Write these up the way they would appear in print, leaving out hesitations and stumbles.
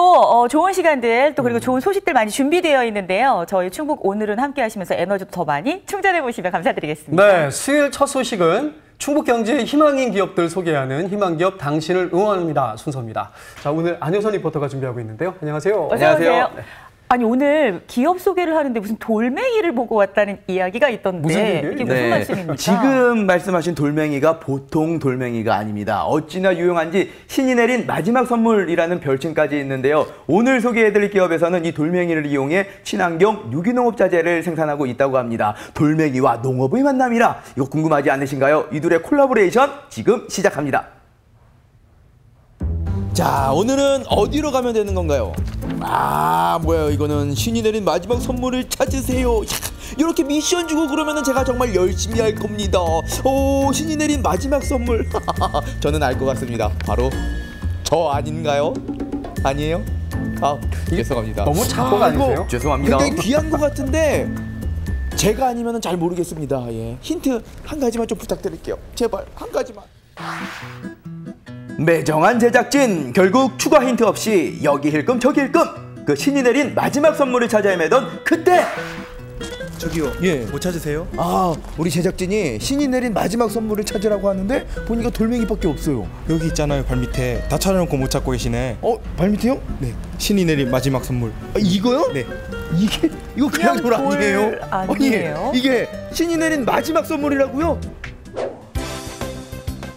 오늘도 좋은 시간들 또 그리고 좋은 소식들 많이 준비되어 있는데요. 저희 충북 오늘은 함께 하시면서 에너지도 더 많이 충전해 보시면 감사드리겠습니다. 네, 수요일 첫 소식은 충북 경제의 희망인 기업들 소개하는 희망기업 당신을 응원합니다 순서입니다. 자, 오늘 안효선 리포터가 준비하고 있는데요. 안녕하세요. 어서 오세요. 네. 아니 오늘 기업 소개를 하는데 무슨 돌멩이를 보고 왔다는 이야기가 있던데 무슨 얘기예요? 이게 무슨 말씀입니까? 지금 말씀하신 돌멩이가 보통 돌멩이가 아닙니다. 어찌나 유용한지 신이 내린 마지막 선물이라는 별칭까지 있는데요. 오늘 소개해드릴 기업에서는 이 돌멩이를 이용해 친환경 유기농업 자재를 생산하고 있다고 합니다. 돌멩이와 농업의 만남이라 이거 궁금하지 않으신가요? 이 둘의 콜라보레이션 지금 시작합니다. 자, 오늘은 어디로 가면 되는 건가요? 아, 뭐야, 이거는 신이 내린 마지막 선물을 찾으세요. 이렇게 미션 주고 그러면은 제가 정말 열심히 할 겁니다. 오, 신이 내린 마지막 선물. 저는 알 것 같습니다. 바로 저 아닌가요? 아니에요? 아, 죄송합니다. 너무 착각 아니세요? 죄송합니다. 굉장히 귀한 것 같은데 제가 아니면은 잘 모르겠습니다. 예. 힌트 한 가지만 좀 부탁드릴게요. 제발 한 가지만. 매정한 제작진, 결국 추가 힌트 없이 여기 힐끔 저기 힐끔 그 신이 내린 마지막 선물을 찾아 헤매던 그때. 저기요. 예. 뭐 찾으세요? 아, 우리 제작진이 신이 내린 마지막 선물을 찾으라고 하는데 보니까 돌멩이밖에 없어요. 여기 있잖아요. 발밑에 다 찾아놓고 못 찾고 계시네. 발밑에요? 네. 신이 내린 마지막 선물. 아, 이거요? 네. 이거 그냥 돌 아니에요? 아니에요? 아니, 이게 신이 내린 마지막 선물이라고요?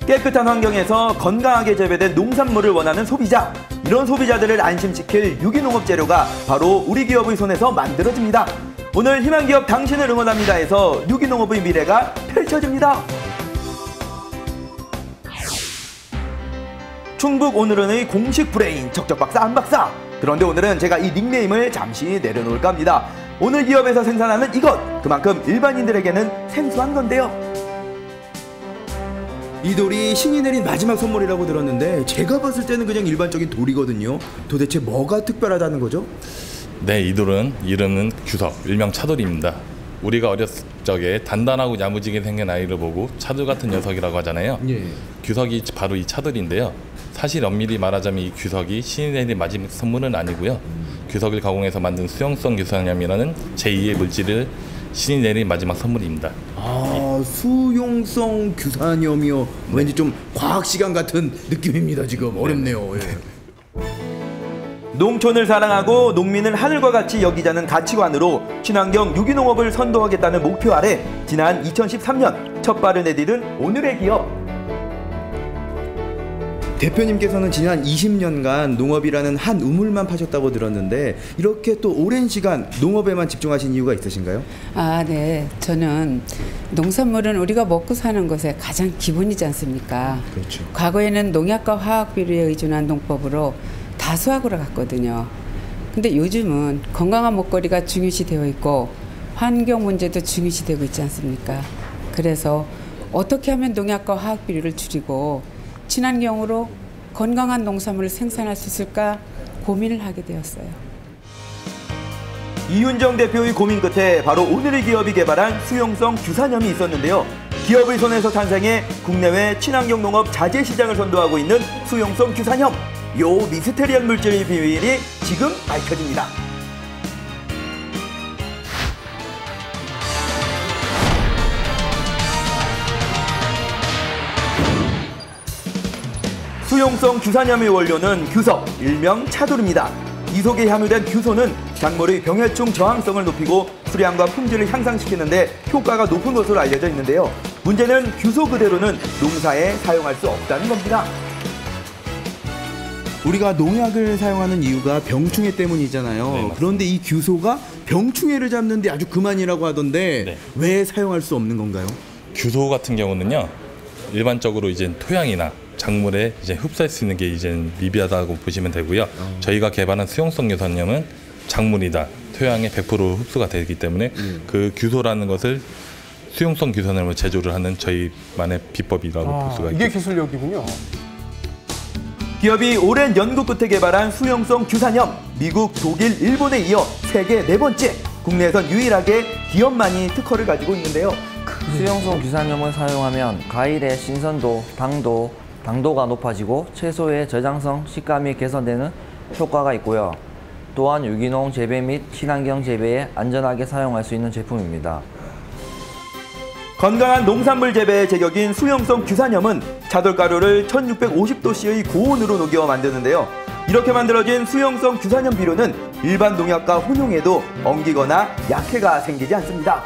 깨끗한 환경에서 건강하게 재배된 농산물을 원하는 소비자. 이런 소비자들을 안심시킬 유기농업 재료가 바로 우리 기업의 손에서 만들어집니다. 오늘 희망기업 당신을 응원합니다에서 유기농업의 미래가 펼쳐집니다. 충북 오늘은의 공식 브레인 척척박사 안박사. 그런데 오늘은 제가 이 닉네임을 잠시 내려놓을까 합니다. 오늘 기업에서 생산하는 이것, 그만큼 일반인들에게는 생소한 건데요. 이 돌이 신이 내린 마지막 선물이라고 들었는데 제가 봤을 때는 그냥 일반적인 돌이거든요. 도대체 뭐가 특별하다는 거죠? 네, 이 돌은 이름은 규석, 일명 차돌입니다. 우리가 어렸을 적에 단단하고 야무지게 생긴 아이를 보고 차돌 같은 녀석이라고 하잖아요. 예. 규석이 바로 이 차돌인데요. 사실 엄밀히 말하자면 이 규석이 신이 내린 마지막 선물은 아니고요. 규석을 가공해서 만든 수용성 규산염이라는 제2의 물질을 신이 내린 마지막 선물입니다. 아, 수용성 규산염이요. 왠지 좀 과학 시간 같은 느낌입니다. 지금 어렵네요. 예. 농촌을 사랑하고 농민을 하늘과 같이 여기자는 가치관으로 친환경 유기농업을 선도하겠다는 목표 아래 지난 2013년 첫 발을 내디딘 오늘의 기업. 대표님께서는 지난 20년간 농업이라는 한 우물만 파셨다고 들었는데 이렇게 또 오랜 시간 농업에만 집중하신 이유가 있으신가요? 아, 네. 저는 농산물은 우리가 먹고 사는 것의 가장 기본이지 않습니까? 그렇죠. 과거에는 농약과 화학 비료에 의존한 농법으로 다수학으로 갔거든요. 근데 요즘은 건강한 먹거리가 중요시되어 있고 환경 문제도 중요시되고 있지 않습니까? 그래서 어떻게 하면 농약과 화학 비료를 줄이고 친환경으로 건강한 농산물을 생산할 수 있을까 고민을 하게 되었어요. 이윤정 대표의 고민 끝에 바로 오늘의 기업이 개발한 수용성 규산염이 있었는데요. 기업의 손에서 탄생해 국내외 친환경 농업 자재 시장을 선도하고 있는 수용성 규산염. 요 미스테리한 물질의 비밀이 지금 밝혀집니다. 수용성 규산염의 원료는 규석, 일명 차돌입니다. 이 속에 함유된 규소는 작물의 병해충 저항성을 높이고 수량과 품질을 향상시키는데 효과가 높은 것으로 알려져 있는데요. 문제는 규소 그대로는 농사에 사용할 수 없다는 겁니다. 우리가 농약을 사용하는 이유가 병충해 때문이잖아요. 네, 그런데 이 규소가 병충해를 잡는데 아주 그만이라고 하던데 네. 왜 사용할 수 없는 건가요? 규소 같은 경우는요, 일반적으로 이제 토양이나 작물에 이제 흡수할 수 있는 게 이제 미비하다고 보시면 되고요. 저희가 개발한 수용성 규산염은 작물이다 토양에 100% 흡수가 되기 때문에 그 규소라는 것을 수용성 규산염을 제조를 하는 저희만의 비법이라고 볼 수가 있습니다. 이게 기술력이군요. 기업이 오랜 연구 끝에 개발한 수용성 규산염. 미국, 독일, 일본에 이어 세계 4번째, 국내에선 유일하게 기업만이 특허를 가지고 있는데요. 수용성 규산염을 사용하면 과일의 신선도, 당도가 높아지고 채소의 저장성, 식감이 개선되는 효과가 있고요. 또한 유기농 재배 및 친환경 재배에 안전하게 사용할 수 있는 제품입니다. 건강한 농산물 재배의 제격인 수용성 규산염은 차돌가루를 1650도씨의 고온으로 녹여 만드는데요. 이렇게 만들어진 수용성 규산염 비료는 일반 농약과 혼용해도 엉기거나 약해가 생기지 않습니다.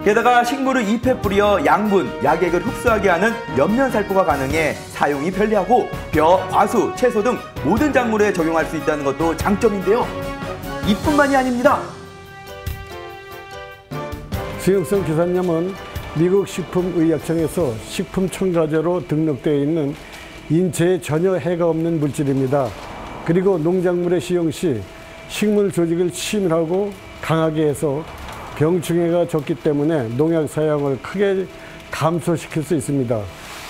게다가 식물의 잎에 뿌려 양분, 약액을 흡수하게 하는 옆면살포가 가능해 사용이 편리하고 벼, 과수, 채소 등 모든 작물에 적용할 수 있다는 것도 장점인데요. 이뿐만이 아닙니다. 수용성 규산염은 미국 식품의약청에서 식품첨가제로 등록되어 있는 인체에 전혀 해가 없는 물질입니다. 그리고 농작물의使用시 식물 조직을 치밀하고 강하게 해서 병충해가 적기 때문에 농약 사용을 크게 감소시킬 수 있습니다.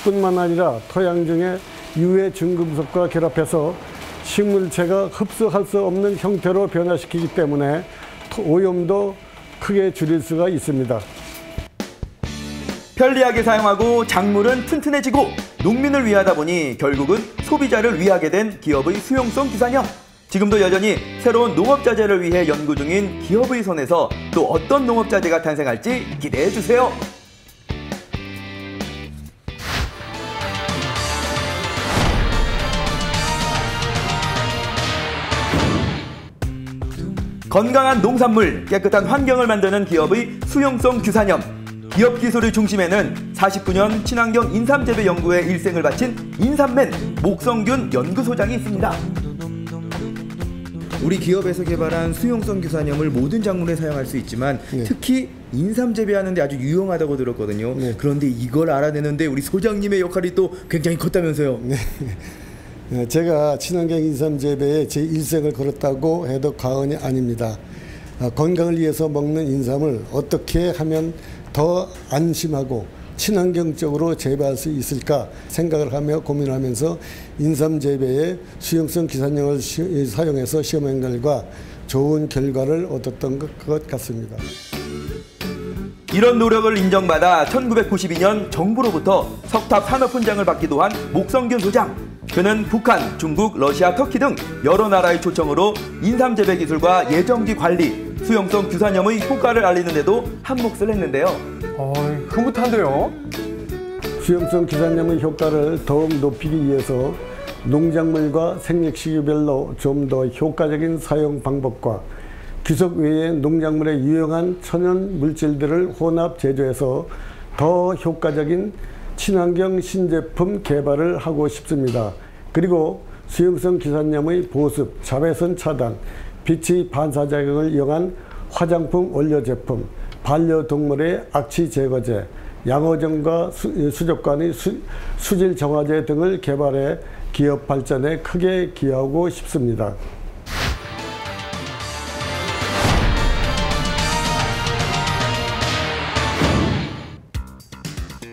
뿐만 아니라 토양 중에 유해 중금속과 결합해서 식물체가 흡수할 수 없는 형태로 변화시키기 때문에 오염도 크게 줄일 수가 있습니다. 편리하게 사용하고 작물은 튼튼해지고 농민을 위하다 보니 결국은 소비자를 위하게 된 기업의 수용성 규산염. 지금도 여전히 새로운 농업자재를 위해 연구 중인 기업의 손에서 또 어떤 농업자재가 탄생할지 기대해 주세요. 건강한 농산물, 깨끗한 환경을 만드는 기업의 수용성 규산염. 기업 기술의 중심에는 49년 친환경 인삼재배 연구에 일생을 바친 인삼맨 목성균 연구소장이 있습니다. 우리 기업에서 개발한 수용성 규산염을 모든 작물에 사용할 수 있지만 특히 인삼 재배하는 데 아주 유용하다고 들었거든요. 그런데 이걸 알아내는데 우리 소장님의 역할이 또 굉장히 컸다면서요. 제가 친환경 인삼 재배에 제 일생을 걸었다고 해도 과언이 아닙니다. 건강을 위해서 먹는 인삼을 어떻게 하면 더 안심하고 친환경적으로 재배할 수 있을까 생각을 하며 고민하면서 인삼 재배에 수용성 규산염을 사용해서 시험한 결과 좋은 결과를 얻었던 것 같습니다. 이런 노력을 인정받아 1992년 정부로부터 석탑 산업훈장을 받기도 한 목성균 소장. 그는 북한, 중국, 러시아, 터키 등 여러 나라의 초청으로 인삼 재배 기술과 예정지 관리, 수용성 규산염의 효과를 알리는 데도 한몫을 했는데요. 흐뭇한데요. 수용성 규산염의 효과를 더욱 높이기 위해서 농작물과 생육시기별로 좀 더 효과적인 사용 방법과 규석 외의 농작물에 유용한 천연 물질들을 혼합 제조해서 더 효과적인 친환경 신제품 개발을 하고 싶습니다. 그리고 수용성 규산염의 보습, 자외선 차단, 빛의 반사작용을 이용한 화장품 원료 제품, 반려동물의 악취 제거제, 양어종과 수족관의 수질 정화제 등을 개발해 기업 발전에 크게 기여하고 싶습니다.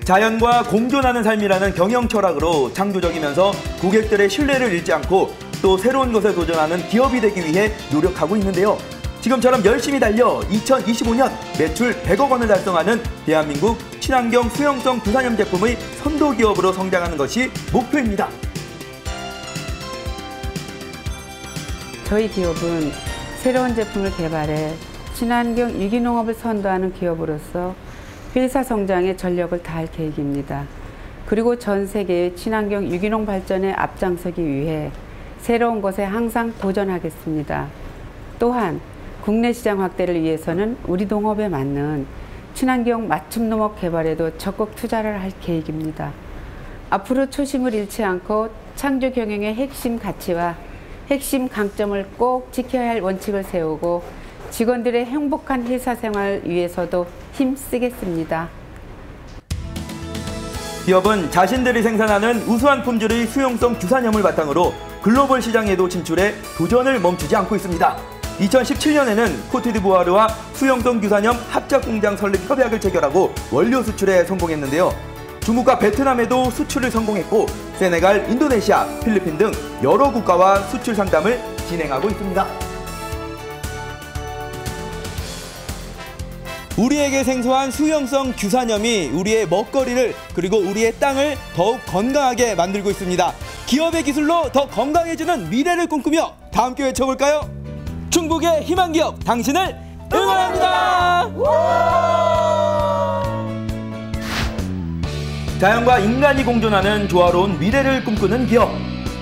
자연과 공존하는 삶이라는 경영 철학으로 창조적이면서 고객들의 신뢰를 잃지 않고 또 새로운 것에 도전하는 기업이 되기 위해 노력하고 있는데요. 지금처럼 열심히 달려 2025년 매출 100억 원을 달성하는 대한민국 친환경 수용성 규산염 제품의 선도 기업으로 성장하는 것이 목표입니다. 저희 기업은 새로운 제품을 개발해 친환경 유기농업을 선도하는 기업으로서 회사 성장에 전력을 다할 계획입니다. 그리고 전 세계의 친환경 유기농 발전에 앞장서기 위해 새로운 것에 항상 도전하겠습니다. 또한 국내 시장 확대를 위해서는 우리 농업에 맞는 친환경 맞춤 농업 개발에도 적극 투자를 할 계획입니다. 앞으로 초심을 잃지 않고 창조 경영의 핵심 가치와 핵심 강점을 꼭 지켜야 할 원칙을 세우고 직원들의 행복한 회사 생활을 위해서도 힘쓰겠습니다. 기업은 자신들이 생산하는 우수한 품질의 수용성 규산염을 바탕으로 글로벌 시장에도 진출해 도전을 멈추지 않고 있습니다. 2017년에는 코트디부아르와 수용성 규산염 합작공장 설립 협약을 체결하고 원료 수출에 성공했는데요. 중국과 베트남에도 수출을 성공했고 세네갈, 인도네시아, 필리핀 등 여러 국가와 수출 상담을 진행하고 있습니다. 우리에게 생소한 수용성 규산염이 우리의 먹거리를 그리고 우리의 땅을 더욱 건강하게 만들고 있습니다. 기업의 기술로 더 건강해지는 미래를 꿈꾸며 다 함께 외쳐볼까요? 충북의 희망기업 당신을 응원합니다. 자연과 인간이 공존하는 조화로운 미래를 꿈꾸는 기업,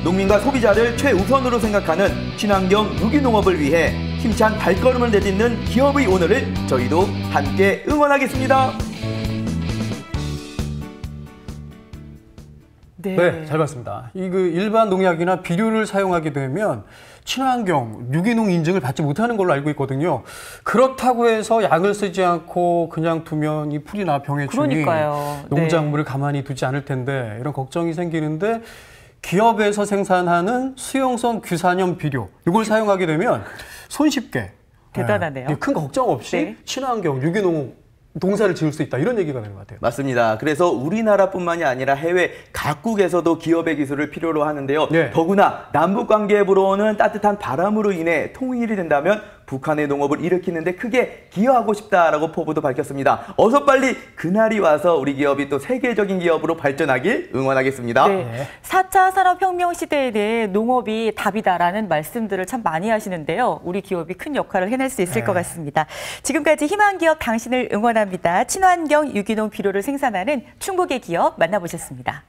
농민과 소비자를 최우선으로 생각하는 친환경 유기농업을 위해 힘찬 발걸음을 내딛는 기업의 오늘을 저희도 함께 응원하겠습니다. 네, 잘 봤습니다. 이 일반 농약이나 비료를 사용하게 되면 친환경, 유기농 인증을 받지 못하는 걸로 알고 있거든요. 그렇다고 해서 약을 쓰지 않고 그냥 두면 이 풀이나 병해충이 그러니까요. 농작물을 가만히 두지 않을 텐데 이런 걱정이 생기는데 기업에서 생산하는 수용성 규산염 비료 이걸 사용하게 되면 손쉽게 대단하네요. 큰 걱정 없이 친환경, 유기농 농사를 지을 수 있다 이런 얘기가 되는 것 같아요. 맞습니다. 그래서 우리나라뿐만이 아니라 해외 각국에서도 기업의 기술을 필요로 하는데요. 네. 더구나 남북 관계에 불어오는 따뜻한 바람으로 인해 통일이 된다면 북한의 농업을 일으키는데 크게 기여하고 싶다라고 포부도 밝혔습니다. 어서 빨리 그날이 와서 우리 기업이 또 세계적인 기업으로 발전하길 응원하겠습니다. 네. 4차 산업혁명 시대에는 농업이 답이다라는 말씀들을 참 많이 하시는데요. 우리 기업이 큰 역할을 해낼 수 있을 것 같습니다. 지금까지 희망기업 당신을 응원합니다. 친환경 유기농 비료를 생산하는 충북의 기업 만나보셨습니다.